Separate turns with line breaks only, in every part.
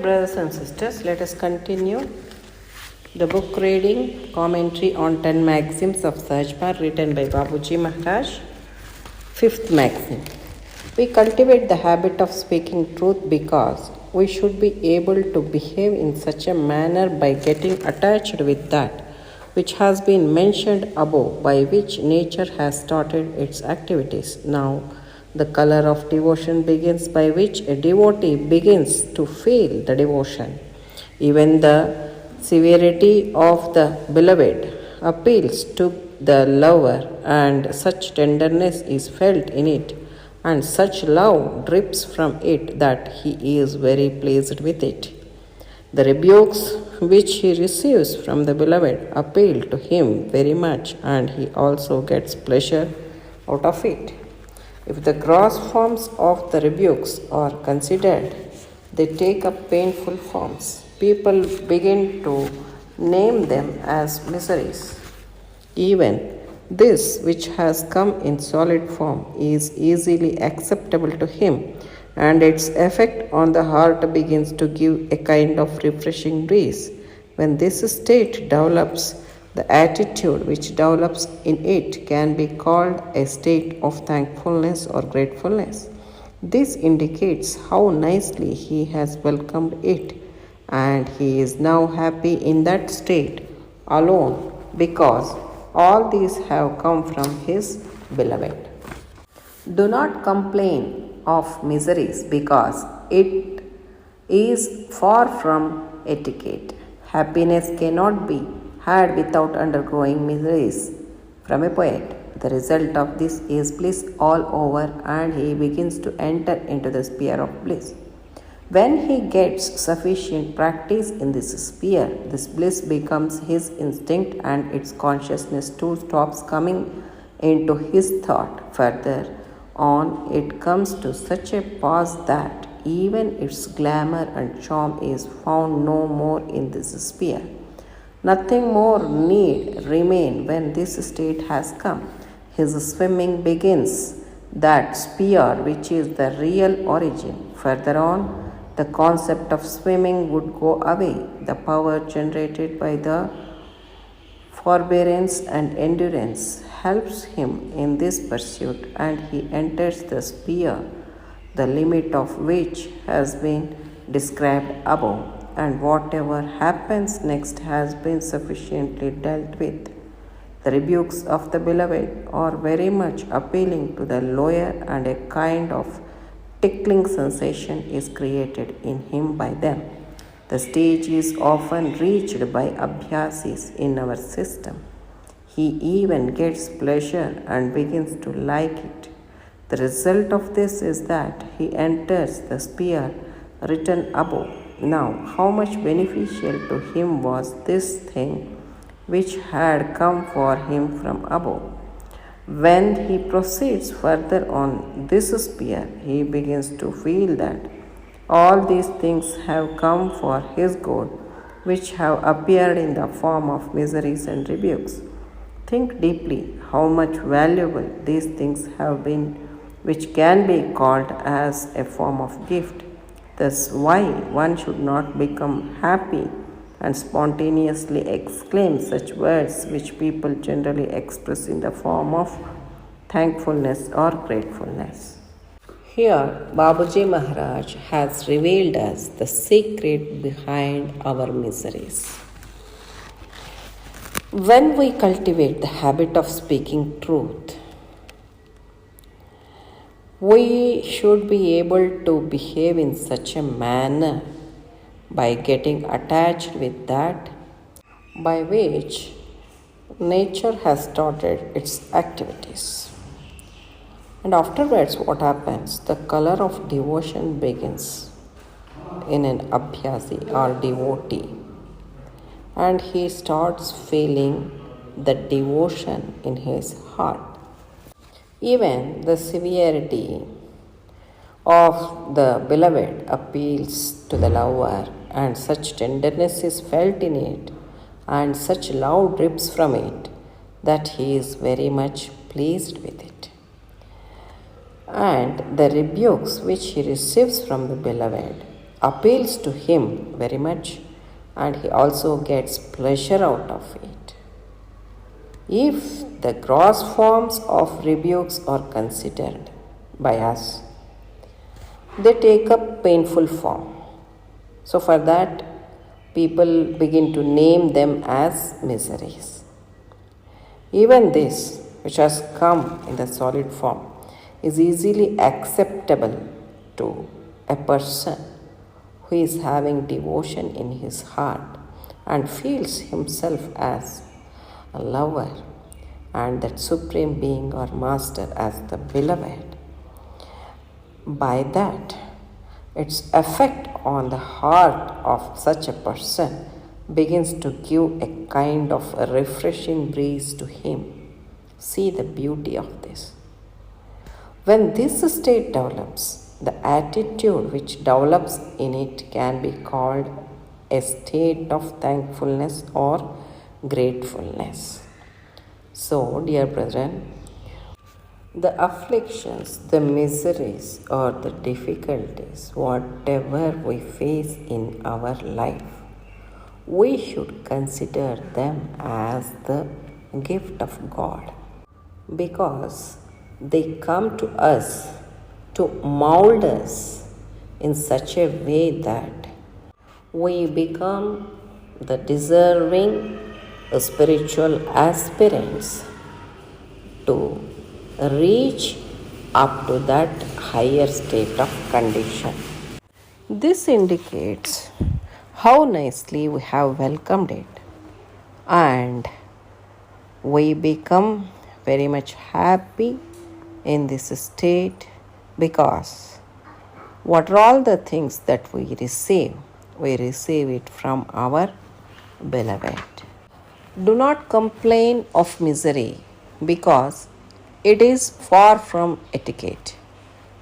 brothers and sisters, let us continue the book reading commentary on 10 Maxims of Sajma written by Babuji Maharaj. Fifth maxim. We cultivate the habit of speaking truth because we should be able to behave in such a manner by getting attached with that which has been mentioned above, by which nature has started its activities. Now, the color of devotion begins by which a devotee begins to feel the devotion. Even the severity of the beloved appeals to the lover, and such tenderness is felt in it, and such love drips from it that he is very pleased with it. The rebukes which he receives from the beloved appeal to him very much, and he also gets pleasure out of it. If the gross forms of the rebukes are considered, they take up painful forms. People begin to name them as miseries. Even this which has come in solid form is easily acceptable to him, and its effect on the heart begins to give a kind of refreshing breeze. When this state develops, the attitude which develops in it can be called a state of thankfulness or gratefulness. This indicates how nicely he has welcomed it, and he is now happy in that state alone, because all these have come from his beloved. Do not complain of miseries, because it is far from etiquette. Happiness cannot be had without undergoing miseries. From a poet. The result of this is bliss all over, and he begins to enter into the sphere of bliss. When he gets sufficient practice in this sphere, this bliss becomes his instinct, and its consciousness too stops coming into his thought. Further on, it comes to such a pass that even its glamour and charm is found no more in this sphere. Nothing more need remain when this state has come. His swimming begins that sphere which is the real origin. Further on, the concept of swimming would go away. The power generated by the forbearance and endurance helps him in this pursuit, and he enters the sphere, the limit of which has been described above, and whatever happens next has been sufficiently dealt with. The rebukes of the beloved are very much appealing to the lower, and a kind of tickling sensation is created in him by them. The stage is often reached by abhyasis in our system. He even gets pleasure and begins to like it. The result of this is that he enters the sphere written above. Now, how much beneficial to him was this thing which had come for him from above? When he proceeds further on this sphere, he begins to feel that all these things have come for his good, which have appeared in the form of miseries and rebukes. Think deeply how much valuable these things have been, which can be called as a form of gift. Thus, why one should not become happy and spontaneously exclaim such words which people generally express in the form of thankfulness or gratefulness. Here, Babuji Maharaj has revealed us the secret behind our miseries. When we cultivate the habit of speaking truth, we should be able to behave in such a manner by getting attached with that by which nature has started its activities. And afterwards, what happens? The color of devotion begins in an abhyasi or devotee, and he starts feeling the devotion in his heart. Even the severity of the beloved appeals to the lover, and such tenderness is felt in it, and such love drips from it, that he is very much pleased with it. And the rebukes which he receives from the beloved appeals to him very much, and he also gets pleasure out of it. If the gross forms of rebukes are considered by us, they take up painful form. So, for that, people begin to name them as miseries. Even this, which has come in the solid form, is easily acceptable to a person who is having devotion in his heart and feels himself as a lover and that supreme being or master as the beloved. By that, its effect on the heart of such a person begins to give a kind of a refreshing breeze to him. See the beauty of this. When this state develops, the attitude which develops in it can be called a state of thankfulness or gratefulness. So, dear brethren, the afflictions, the miseries, or the difficulties, whatever we face in our life, we should consider them as the gift of God, because they come to us to mold us in such a way that we become the deserving spiritual aspirants to reach up to that higher state of condition. This indicates how nicely we have welcomed it, and we become very much happy in this state, because what are all the things that we receive it from our beloved. Do not complain of misery, because it is far from etiquette.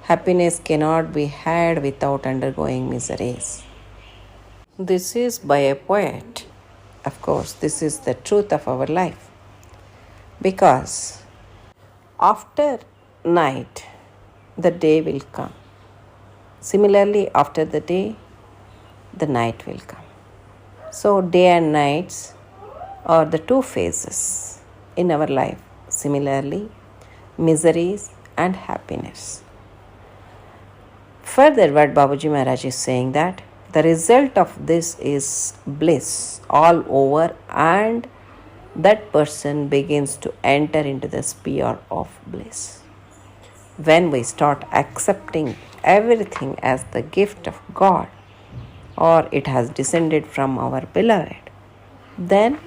Happiness cannot be had without undergoing miseries. This is by a poet. Of course, this is the truth of our life. Because after night, the day will come. Similarly, after the day, the night will come. So, day and nights are the two phases in our life. Similarly, miseries and happiness. Further, what Babuji Maharaj is saying that the result of this is bliss all over, and that person begins to enter into the sphere of bliss. When we start accepting everything as the gift of God, or it has descended from our beloved, then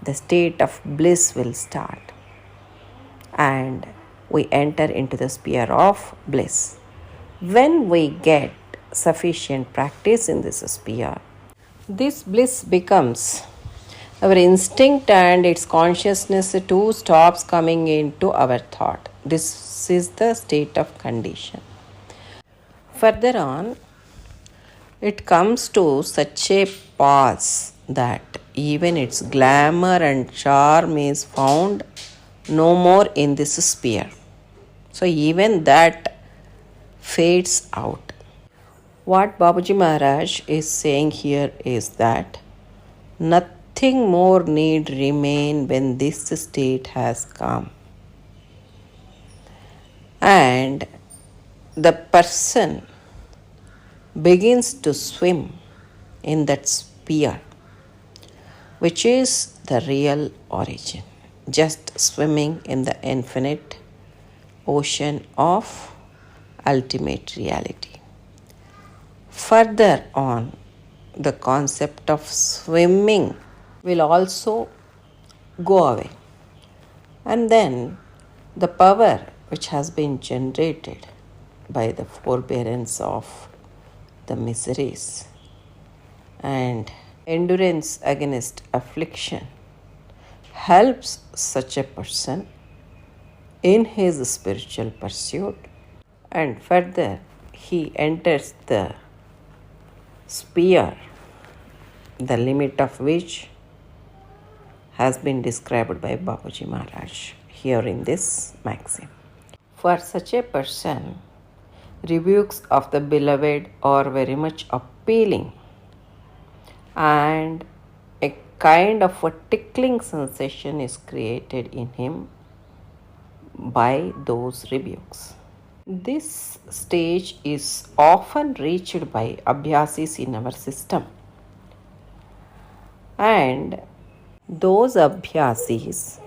the state of bliss will start, and we enter into the sphere of bliss. When we get sufficient practice in this sphere, this bliss becomes our instinct, and its consciousness too stops coming into our thought. This is the state of condition. Further on, it comes to such a pass that even its glamour and charm is found no more in this sphere. So even that fades out. What Babuji Maharaj is saying here is that nothing more need remain when this state has come. And the person begins to swim in that sphere, which is the real origin, just swimming in the infinite ocean of ultimate reality. Further on, the concept of swimming will also go away, and then the power which has been generated by the forbearance of the miseries and endurance against affliction helps such a person in his spiritual pursuit, and further he enters the sphere, the limit of which has been described by Babuji Maharaj here in this maxim. For such a person, rebukes of the beloved are very much appealing, and a kind of a tickling sensation is created in him by those rebukes. This stage is often reached by abhyasis in our system, and those abhyasis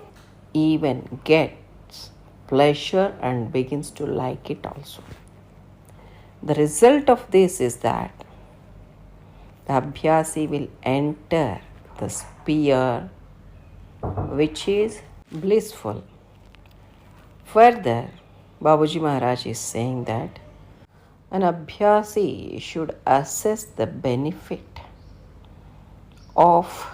even gets pleasure and begins to like it also. The result of this is that the abhyasi will enter the sphere which is blissful. Further, Babuji Maharaj is saying that an abhyasi should assess the benefit of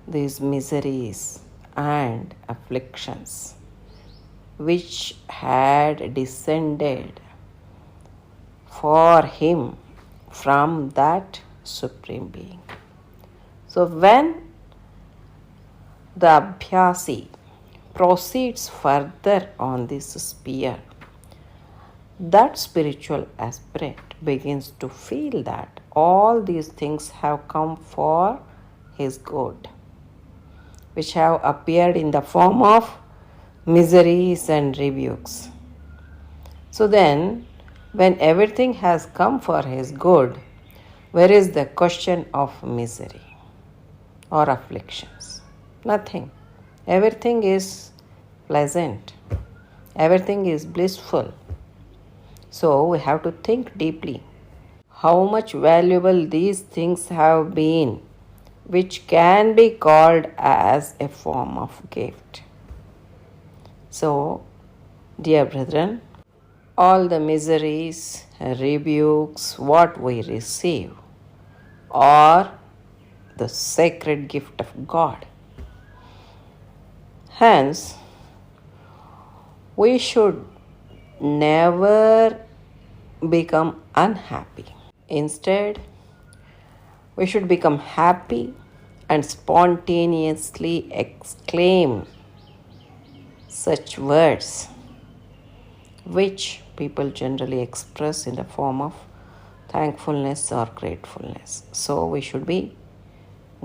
these miseries and afflictions which had descended for him from that Supreme Being. So when the abhyasi proceeds further on this sphere, that spiritual aspirant begins to feel that all these things have come for his good, which have appeared in the form of miseries and rebukes. So then, when everything has come for his good, where is the question of misery or afflictions? Nothing. Everything is pleasant. Everything is blissful. So we have to think deeply how much valuable these things have been, which can be called as a form of gift. So, dear brethren, all the miseries, rebukes, what we receive are the sacred gift of God. Hence, we should never become unhappy. Instead, we should become happy and spontaneously exclaim such words which people generally express in the form of thankfulness or gratefulness. So we should be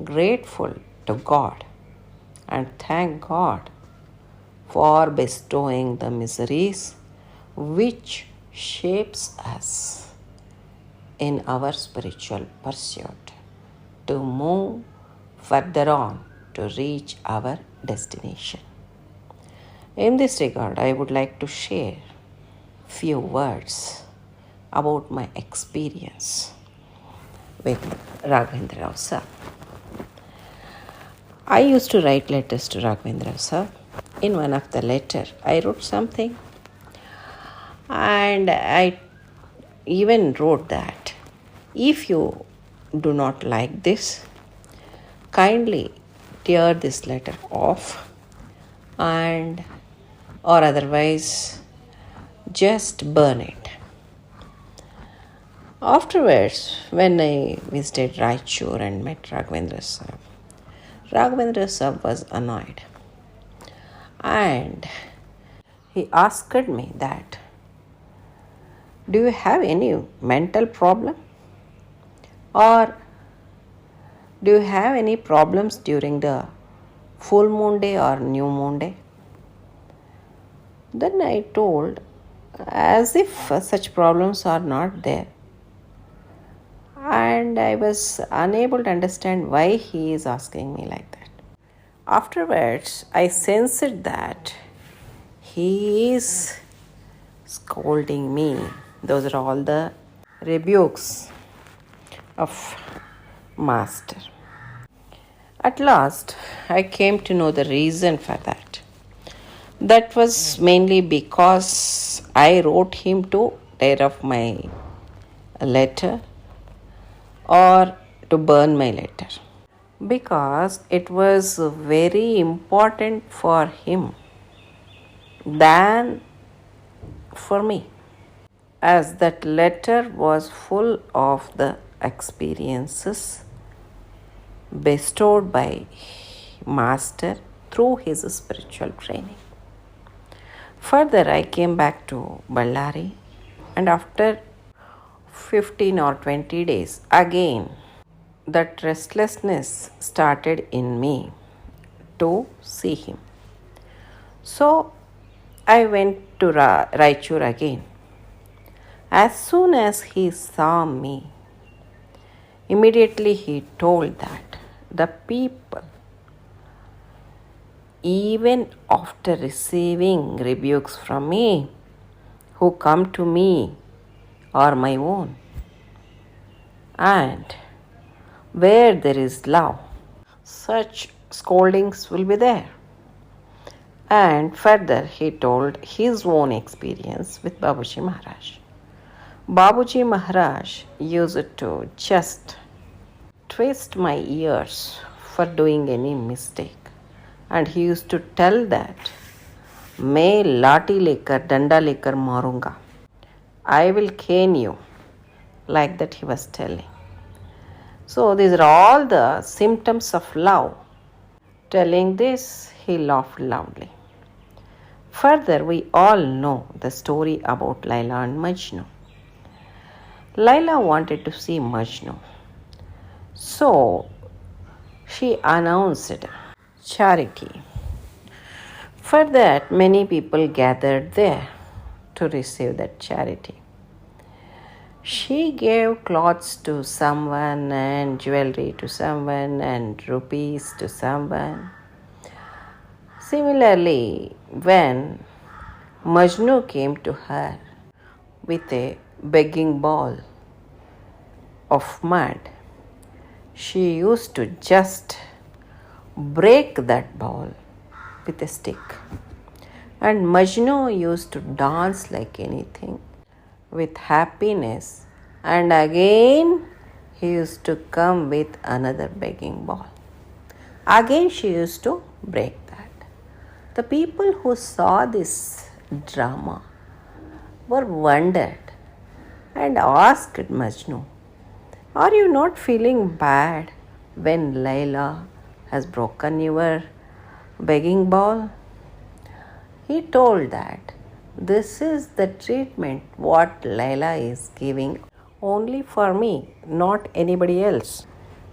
grateful to God and thank God for bestowing the miseries which shapes us in our spiritual pursuit to move further on to reach our destination. In this regard, I would like to share few words about my experience with Raghavendra Rao sir. I used to write letters to Raghavendra Rao sir. In one of the letter, I wrote something, and I even wrote that if you do not like this, kindly tear this letter off, and or otherwise just burn it. Afterwards, when I visited Raichur and met Raghavendra Sahib was annoyed, and he asked me that, do you have any mental problem, or do you have any problems during the full moon day or new moon day? Then I told, as if such problems are not there, and I was unable to understand why he is asking me like that. Afterwards, I sensed that he is scolding me. Those are all the rebukes of Master. At last, I came to know the reason for that. That was mainly because I wrote him to tear off my letter or to burn my letter, because it was very important for him than for me, as that letter was full of the experiences bestowed by Master through his spiritual training. Further, I came back to Ballari And after 15 or 20 days, again, that restlessness started in me to see him. So I went to Raichur again. As soon as he saw me, immediately he told that the people, even after receiving rebukes from me, who come to me are my own. And where there is love, such scoldings will be there. And further, he told his own experience with Babuji Maharaj. Babuji Maharaj used to just twist my ears for doing any mistake. And he used to tell that, मैं लाठी लेकर डंडा लेकर मारूंगा. I will cane you. Like that he was telling. So these are all the symptoms of love. Telling this, he laughed loudly. Further, we all know the story about Laila and Majnu. Laila wanted to see Majnu. So she announced charity. For that, many people gathered there to receive that charity. She gave clothes to someone and jewelry to someone and rupees to someone. Similarly, when Majnu came to her with a begging ball of mud, she used to just break that ball with a stick. And Majnu used to dance like anything with happiness, and again he used to come with another begging ball. Again she used to break that. The people who saw this drama were wondered and asked Majnu, are you not feeling bad when Laila has broken your begging ball? He told that this is the treatment what Laila is giving only for me, not anybody else.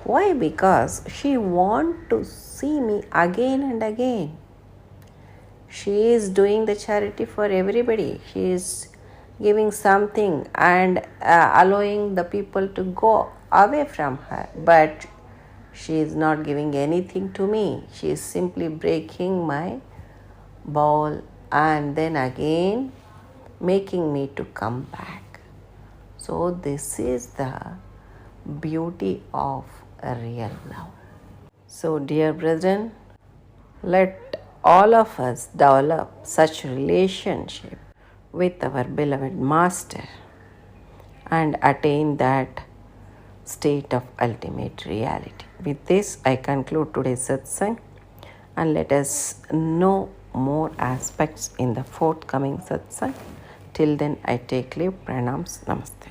Why? Because she wants to see me again and again. She is doing the charity for everybody. She is giving something and allowing the people to go away from her. But she is not giving anything to me. She is simply breaking my ball and then again making me to come back. So this is the beauty of a real love. So dear brethren, let all of us develop such relationship with our beloved Master and attain that state of ultimate reality. With this, I conclude today's satsang, and let us know more aspects in the forthcoming satsang. Till then, I take leave. Pranams. Namaste.